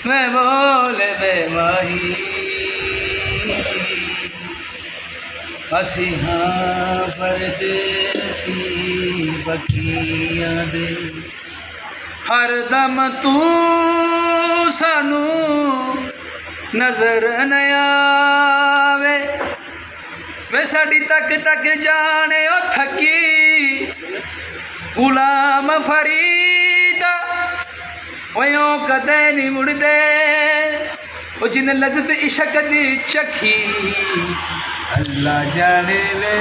मैं बोले वे माही असी हाँ परदेसी बखियां दे हर दम तू सानू नजर न आवे वे साडी तक तक जाने ओ थकी गुलाम फरीदा वयों कदे नहीं मुड़दे ओ जिन लज़्ज़त इश्क दी चखी अल्लाह जाने वे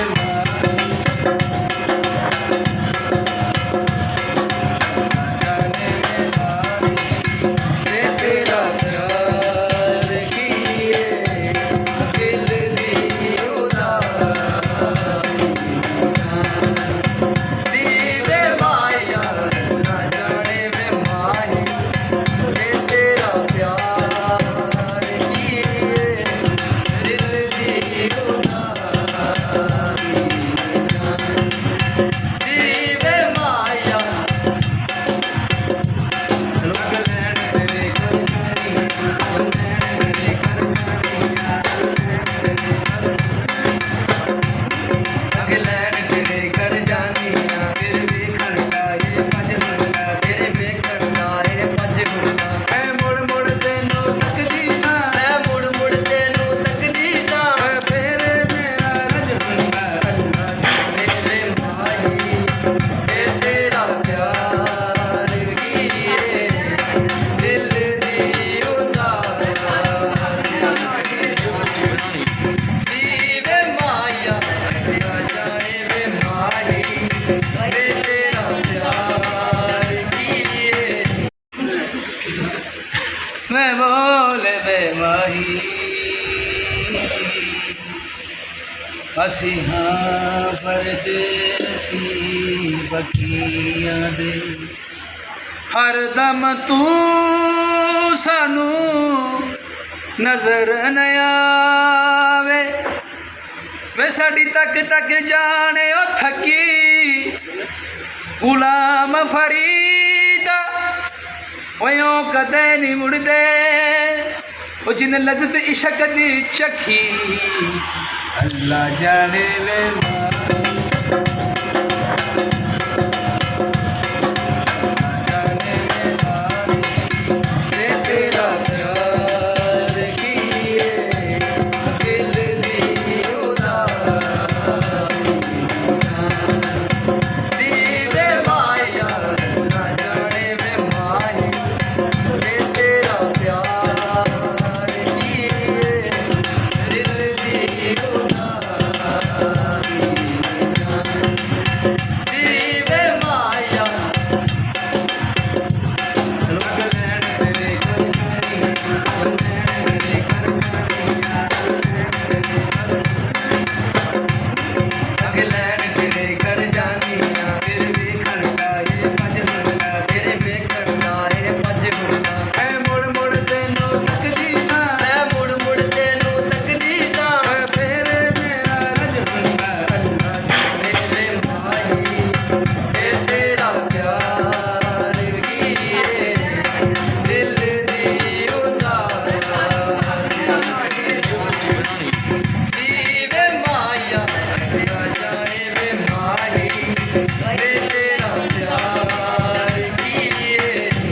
मैं बोले वे माही असी हाँ परदेसी बखियां दे हर दम तू सानू नजर न आवे वे साडी तक तक जाने ओ थकी गुलाम फरीदा वयों कदे नहीं मुड़दे ओ जिन लज़्ज़त इश्क दी चखी अल्लाह जाने वे